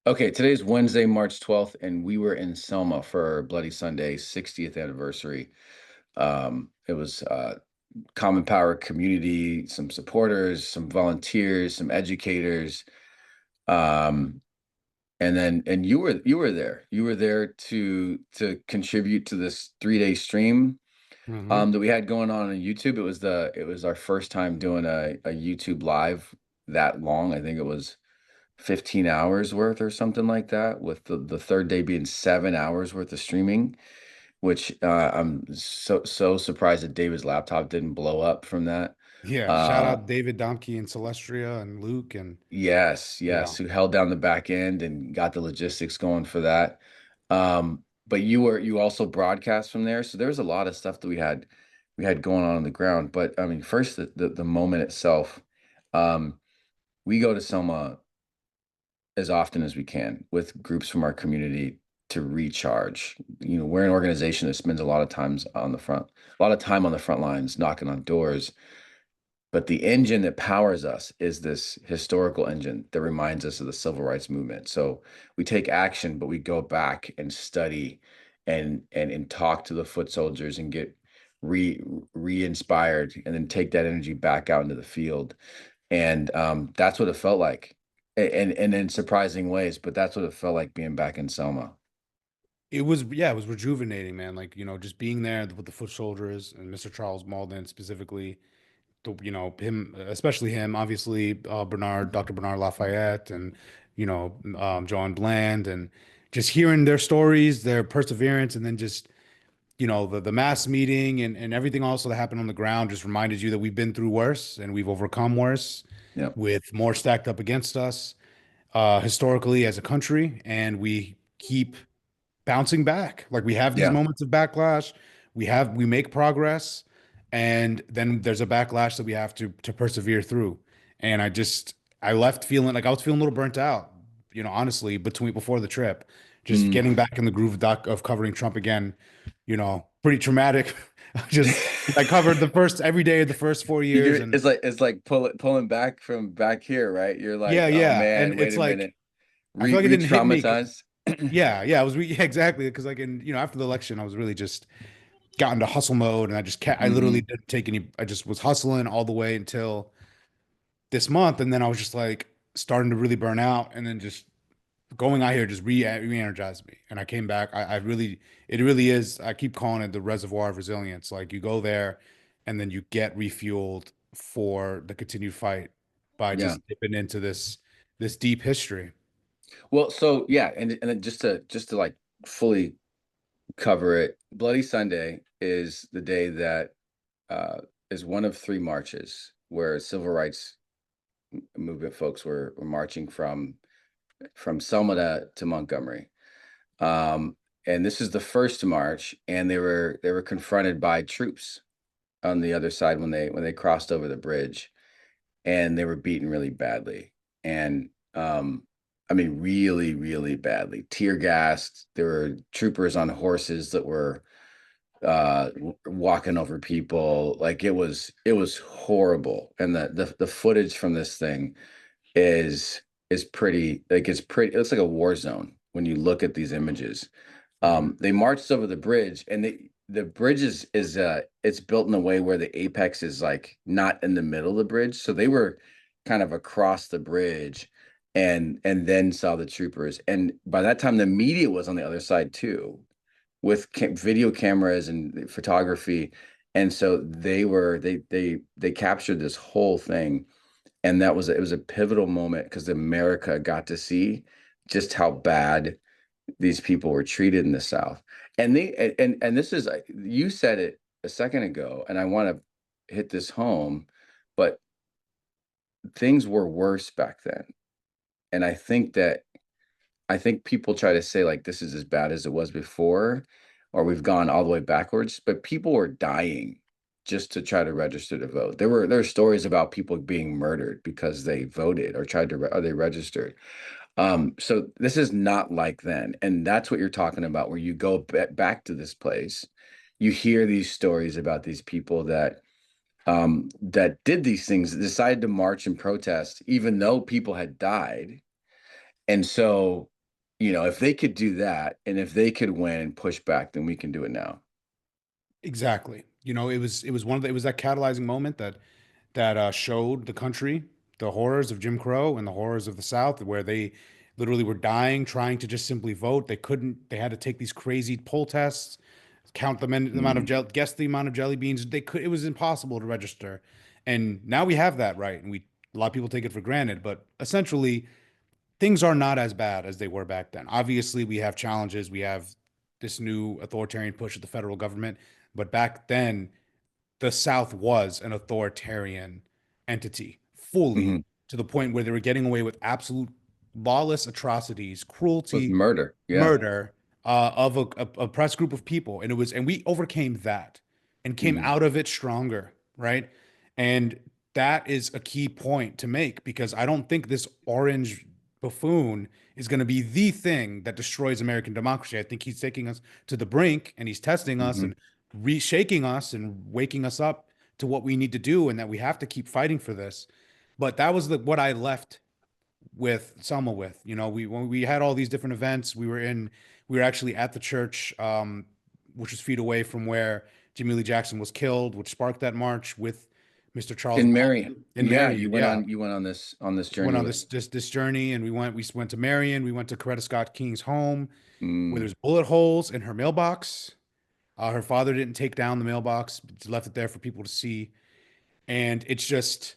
Okay, today's Wednesday, March 12th, and we were in Selma for Bloody Sunday 60th anniversary. It was Common Power community, some supporters, some volunteers, some educators, um, and you were there. You were there to contribute to this 3-day stream Hmm. that we had going on YouTube. It was our first time doing a YouTube live that long. I think it was 15 hours worth or something like that, with the third day being 7 hours worth of streaming, which I'm so surprised that David's laptop didn't blow up from that. Yeah, shout Uh, out David Domke and Celestria and Luke and yes, yeah. yes, who held down the back end and got the logistics going for that. But you also broadcast from there, so there was a lot of stuff that we had going on the ground. But I mean, first the moment itself, um, we go to Selma as often as we can with groups from our community to recharge. We're an organization that spends a lot of time on the front lines, knocking on doors. But the engine that powers us is this historical engine that reminds us of the civil rights movement. So we take action, but we go back and study and talk to the foot soldiers and get re-inspired, and then take that energy back out into the field. And that's what it felt like, and in surprising ways, but that's what it felt like being back in Selma. It was rejuvenating, man. Like, just being there with the foot soldiers and Mr. Charles Malden specifically, him, especially him, obviously, Dr. Bernard Lafayette and, John Bland, and just hearing their stories, their perseverance, and then just, the mass meeting and everything also that happened on the ground just reminded you that we've been through worse and we've overcome worse Yep. with more stacked up against us historically as a country, and we keep bouncing back. Like we have these Yeah. moments of backlash, we make progress, and then there's a backlash that we have to persevere through. And I left feeling like I was feeling a little burnt out, honestly, before the trip. Just Mm. getting back in the groove of covering Trump again, pretty traumatic. Just I covered the first every day of the first 4 years, and It's like pulling back from back here, right? You're yeah, like, oh yeah. And man, wait it's a like minute, I feel like it didn't hit me. re-traumatized. Yeah, yeah, yeah, exactly. Because like after the election, I was really just got into hustle mode, and I literally Hmm. didn't take any. I just was hustling all the way until this month, and then I was just like starting to really burn out, and then just going out here just re-energized me. And I came back. It really is. I keep calling it the reservoir of resilience. Like you go there, and then you get refueled for the continued fight by Yeah. just dipping into this deep history. Well, so yeah, and then just to like fully cover it, Bloody Sunday is the day that uh, is one of three marches where civil rights movement folks were marching from Selma to Montgomery. Um, and this is the first march, and they were confronted by troops on the other side when they crossed over the bridge, and they were beaten really badly. And I mean, really, really badly. Tear gassed. There were troopers on horses that were walking over people. Like it was horrible. And the footage from this thing is pretty, like it's like a war zone when you look at these images. Mhm. They marched over the bridge, and the bridge is it's built in a way where the apex is like not in the middle of the bridge, so they were kind of across the bridge, and then saw the troopers. And by that time, the media was on the other side too, with video cameras and photography, and so they captured this whole thing, and it was a pivotal moment because America got to see just how bad these people were treated in the South. And this is, you said it a second ago, and I want to hit this home, but things were worse back then. And I think people try to say like this is as bad as it was before, or we've gone all the way backwards, but people were dying just to try to register to vote. There are stories about people being murdered because they voted or or they registered. So this is not like then, and that's what you're talking about, where you go back to this place, you hear these stories about these people that did these things, decided to march and protest, even though people had died, and so. if they could do that and if they could win and push back, then we can do it now. Exactly. It was one of the, it was that catalyzing moment that showed the country the horrors of Jim Crow and the horrors of the South, where they literally were dying trying to just simply vote. They couldn't. They had to take these crazy poll tests, count the amount of Hmm. guess the amount of jelly beans. They could. It was impossible to register, and now we have that right, and we a lot of people take it for granted. But essentially, things are not as bad as they were back then. Obviously, we have challenges. We have this new authoritarian push of the federal government, but back then the South was an authoritarian entity fully Hmm. to the point where they were getting away with absolute lawless atrocities, With cruelty, murder. Yeah. murder of a oppressed group of people, and we overcame that and came Hmm. out of it stronger, right? And that is a key point to make because I don't think this orange buffoon is going to be the thing that destroys American democracy. I think he's taking us to the brink and he's testing us Hmm. and reshaking us and waking us up to what we need to do and that we have to keep fighting for this. But that was what I left with Selma with. When we had all these different events, we were actually at the church, which was feet away from where Jimmy Lee Jackson was killed, which sparked that march with Mr. Charles In Marion. Baldwin in Yeah, Marion. Yeah, you went on this went journey on with. this journey, and we went to Marion. We went to Coretta Scott King's home, where Mm, there's bullet holes in her mailbox. Her father didn't take down the mailbox, but left it there for people to see. And it's just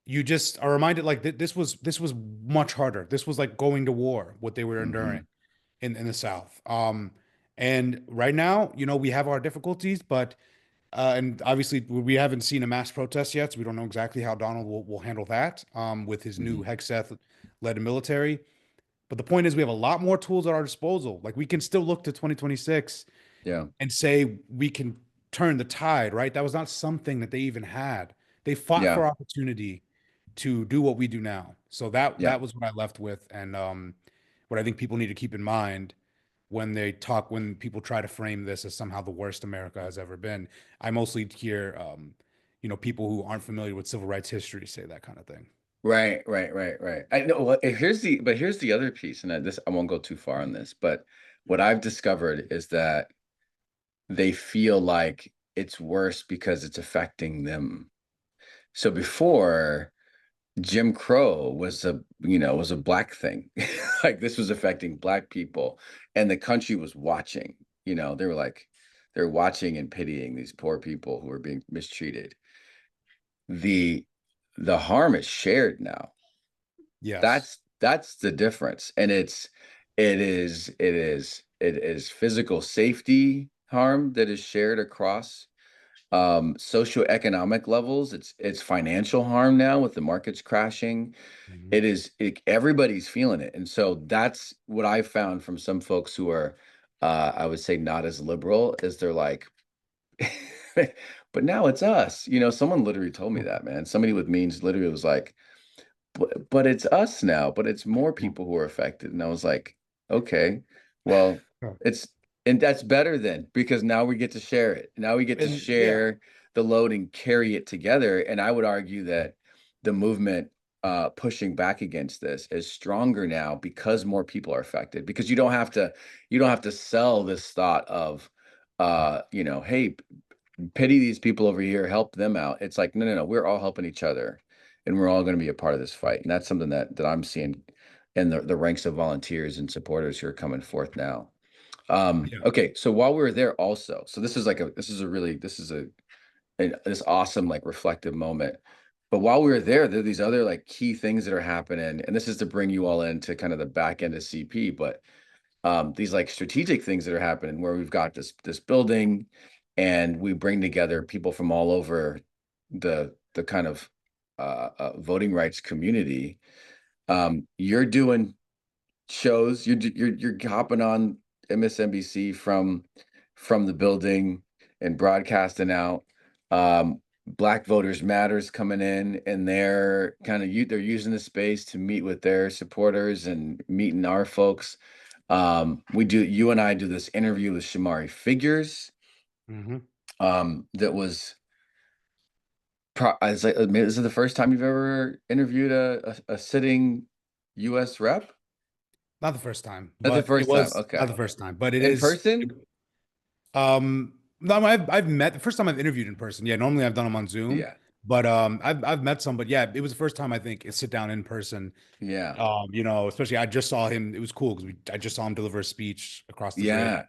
you just are reminded like this was much harder. This was like going to war, what they were enduring hmm. in the South. And right now, we have our difficulties, but and obviously we haven't seen a mass protest yet, so we don't know exactly how Donald will handle that with his new Hmm. Hegseth led military. But the point is, we have a lot more tools at our disposal. Like we can still look to 2026 Yeah. and say we can turn the tide, right? That was not something that they even had. They fought Yeah. for opportunity to do what we do now. So that Yeah. that was what I left with, and what I think people need to keep in mind when people try to frame this as somehow the worst America has ever been. I mostly hear, people who aren't familiar with civil rights history say that kind of thing. Right, right, right, right. I know. Well, here's the other piece, and I won't go too far on this, but what I've discovered is that they feel like it's worse because it's affecting them. So before, Jim Crow was a black thing. Like this was affecting black people, and the country was watching. They're watching and pitying these poor people who are being mistreated. The the harm is shared now. Yes. That's the difference. And it is physical safety harm that is shared across socioeconomic levels. It's financial harm now with the markets crashing. Mhm. Everybody's feeling it. And so that's what I found from some folks who are I would say not as liberal, is they're like, but now it's us. Someone literally told me that, man. Somebody with means literally was like, but it's us now, but it's more people who are affected. And I was like, okay, well, it's and that's better then, because now we get to share it. Now we get to And yeah. share the load and carry it together. And I would argue that the movement pushing back against this is stronger now because more people are affected. Because you don't have to sell this thought of hey, pity these people over here, help them out. It's like, no, no, no, we're all helping each other, and we're all going to be a part of this fight. And that's something that I'm seeing in the ranks of volunteers and supporters who are coming forth now. Yeah. Okay, so while we were there also, so this awesome like reflective moment. But while we were there are these other like key things that are happening, and this is to bring you all into kind of the back end of CP, but these like strategic things that are happening where we've got this building, and we bring together people from all over the kind of voting rights community. You're doing shows. You're hopping on MSNBC from the building and broadcasting out. Black Voters Matters coming in, and they're using the space to meet with their supporters and meeting our folks. You and I do this interview with Shamari Figures. Hmm. That was I mean, is it the first time you've ever interviewed a sitting U.S. rep? Not the first time, Not the but it first time. was not Okay. the first time, but it In is. person? No, I've met the first time I've interviewed in person. Yeah, normally I've done them on Zoom, Yeah. but I've met some, but yeah, it was the first time I think sit down in person. Yeah. Especially I just saw him. It was cool because I just saw him deliver a speech across the bridge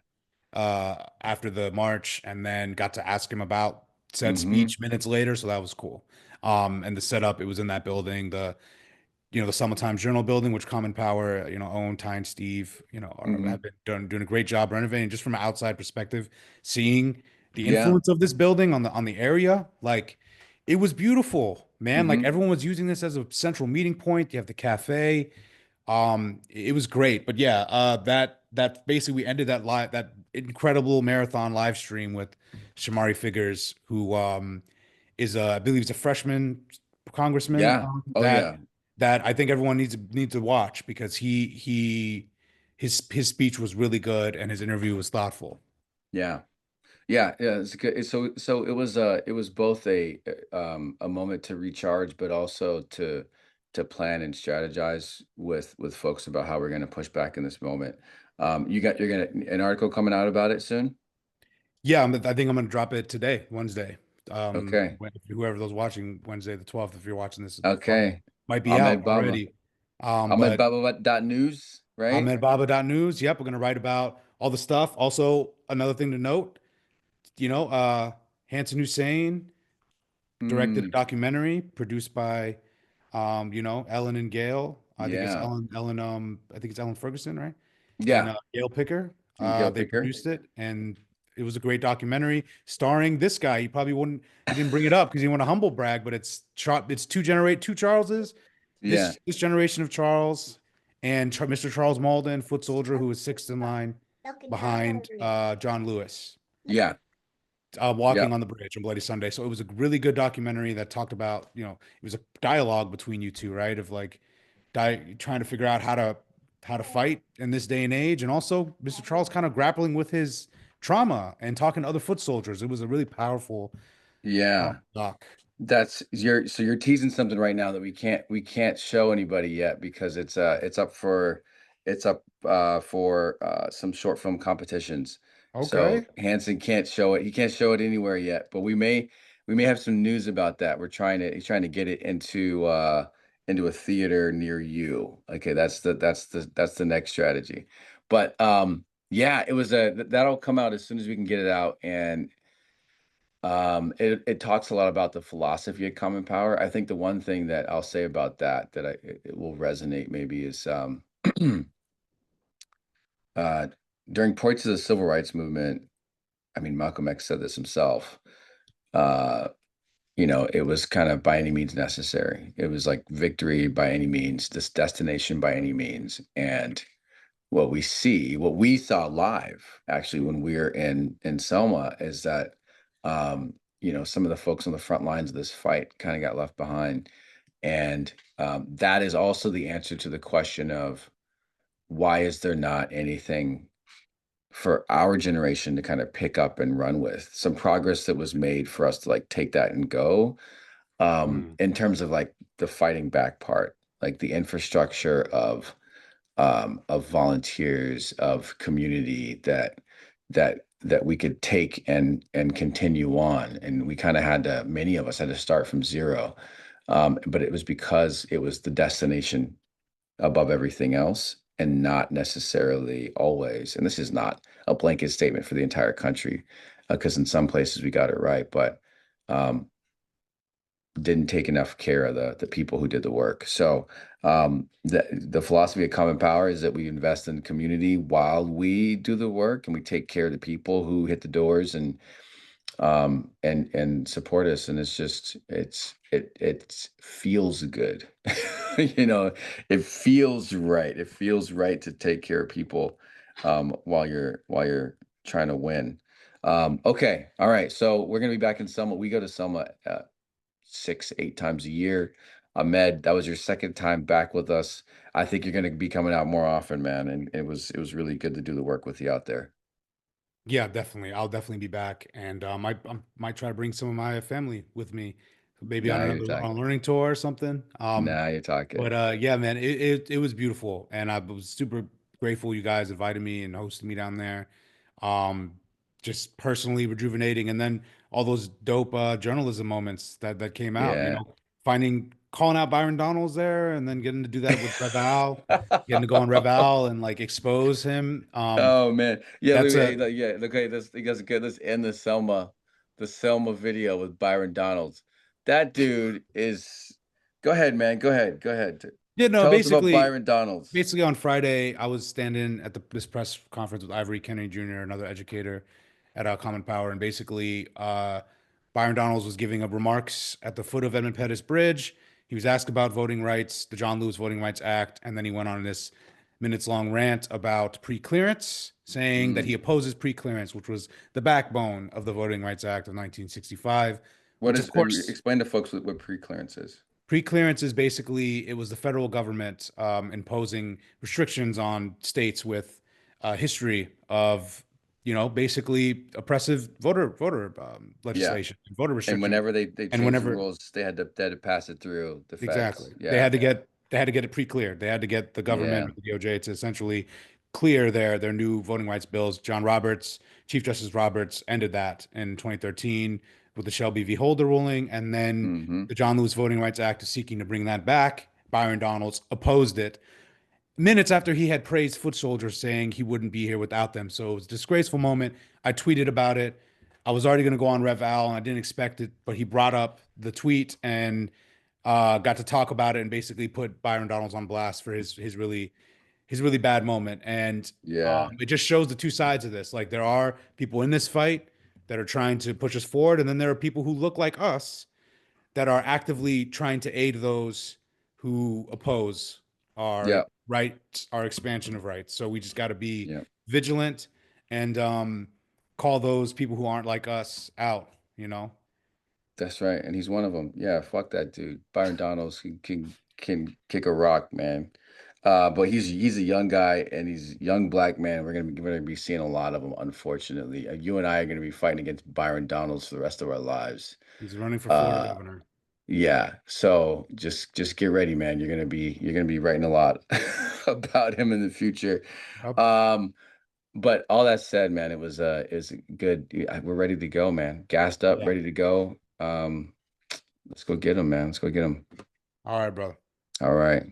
Yeah. after the march, and then got to ask him about said Mm-hmm. speech minutes later. So that was cool. And the setup, it was in that building, the Selma Times Journal building, which Common Power, Owen, Ty, and Steve, Mm-hmm. have been doing a great job renovating. Just from an outside perspective, seeing the Yeah. influence of this building on the area, like it was beautiful, man. Like Mm-hmm. everyone was using this as a central meeting point. You have the cafe. It was great, but yeah, that basically we ended that incredible marathon live stream with Shamari Figures, who is I believe he's a freshman congressman Yeah. Oh that yeah. I think everyone needs to watch because his speech was really good and his interview was thoughtful. Yeah. Yeah, yeah, it's good. So it was both a moment to recharge, but also to plan and strategize with folks about how we're going to push back in this moment. You're gonna an article coming out about it soon? Yeah, I think I'm gonna drop it today, Wednesday. Okay. Whoever those watching Wednesday the 12th, if you're watching this on Friday, Okay. might be out Ahmed Baba. already. Ahmed But Baba dot news, right? AhmedBaba.news. Yep, we're gonna write about all the stuff. Also, another thing to note, Hanson Hussein directed a Hmm. documentary produced by, Ellen and Gail. I think it's Yeah. Ellen Ferguson, right? And Yeah. Gail Picker. And Gail They Picker. produced it, and it was a great documentary starring this guy. He didn't bring it up because he didn't want to humble brag, but it's two Charleses. Yeah. This generation of Charles and Mr. Charles Malden, foot soldier, who was sixth in line behind John Lewis, Yeah. walking on the bridge on Bloody Sunday. So it was a really good documentary that talked about, it was a dialogue between you two, right? Of like trying to figure out how to fight in this day and age, and also Mr. Charles kind of grappling with his trauma and talking to other foot soldiers. It was a really powerful Yeah. doc. You're teasing something right now that we can't show anybody yet because it's up for some short film competitions. So Okay. Hanson can't show it. He can't show it anywhere yet, but we may have some news about that. He's trying to get it into a theater near you. Okay, that's the next strategy. But yeah, that'll come out as soon as we can get it out. And it talks a lot about the philosophy of common power. I think the one thing that I'll say about it will resonate maybe is uh, during points of the civil rights movement. I mean, Malcolm X said this himself. Uh, it was kind of by any means necessary. It was like victory by any means, this destination by any means, and what we saw live actually when we were in Selma is that some of the folks on the front lines of this fight kind of got left behind. And that is also the answer to the question of why is there not anything for our generation to kind of pick up and run with some progress that was made for us to like take that and go Mm, in terms of like the fighting back part, like the infrastructure of volunteers, of community that we could take and continue on. And we kind of many of us had to start from zero. But it was because it was the destination above everything else and not necessarily always. And this is not a blanket statement for the entire country, because in some places we got it right, but um, didn't take enough care of the people who did the work. So the philosophy of common power is that we invest in the community while we do the work, and we take care of the people who hit the doors and support us. And it feels good. you know, it feels right. It feels right to take care of people while you're trying to win. Okay, all right. So we're gonna be back in Selma. We go to Selma 6, 8 times a year. Ahmed, that was your second time back with us. I think you're going to be coming out more often, man. And it was really good to do the work with you out there. yeah, definitely. I'll definitely be back, and might try to bring some of my family with me, maybe Now you're on a talking. learning tour or something. Now you're talking. But yeah, man, it was beautiful, and I was super. grateful you guys invited me and hosted me down there. Um, just personally rejuvenating, and then all those dope journalism moments that came out. You Yeah. know, finding calling out Byron Donalds there, and then getting to do that with Reval, getting to go on Reval and like expose him. Oh man. Yeah, That's a yeah, look, hey, this you guys are good. Let's end the Selma video with Byron Donalds. That dude is go ahead, man. Go ahead. Go ahead. Yeah, no, Tell us about basically, Byron Donalds. basically on Friday, I was standing at this press conference with Ivory Kennedy Jr., another educator at Common Power, and basically, Byron Donalds was giving up remarks at the foot of Edmund Pettus Bridge. He was asked about voting rights, the John Lewis Voting Rights Act, and then he went on this minutes-long rant about pre-clearance, saying that he Mm. opposes pre-clearance, which was the backbone of the Voting Rights Act of 1965, What which is of course explain to folks what pre-clearance is? pre-clearance is basically it was the federal government imposing restrictions on states with a history of, basically oppressive voter Yeah. legislation, voter And restrictions, whenever they and changed the whenever rules, they had to pass it through the exactly. feds. They Yeah. had to get it pre-cleared. They had to get the government Yeah. or the DOJ to essentially clear their new voting rights bills. John Roberts, Chief Justice Roberts ended that in 2013 with the Shelby v. Holder ruling, and then Hmm. the John Lewis Voting Rights Act is seeking to bring that back. Byron Donalds opposed it minutes after he had praised foot soldiers, saying he wouldn't be here without them. So it was a disgraceful moment. I tweeted about it. I was already going to go on Rev Al, and I didn't expect it, but he brought up the tweet and got to talk about it and basically put Byron Donalds on blast for his really bad moment. And Yeah. it just shows the two sides of this. Like there are people in this fight that are trying to push us forward, and then there are people who look like us that are actively trying to aid those who oppose our Yeah. rights, our expansion of rights. So we just got to be Yeah. vigilant and call those people who aren't like us out, you know? That's right. And he's one of them. Yeah, fuck that dude. Byron Donalds can kick a rock, man. But he's a young guy and he's a young black man. We're gonna be seeing a lot of them, unfortunately. You and I are gonna be fighting against Byron Donalds for the rest of our lives. He's running for Florida Uh governor. yeah. So just get ready, man. You're gonna be writing a lot about him in the future. Yep. Um, but all that said, man, it was good. We're ready to go, man. Gassed up, Yeah. ready to go. Let's go get him, man. Let's go get him. All right, brother. All right.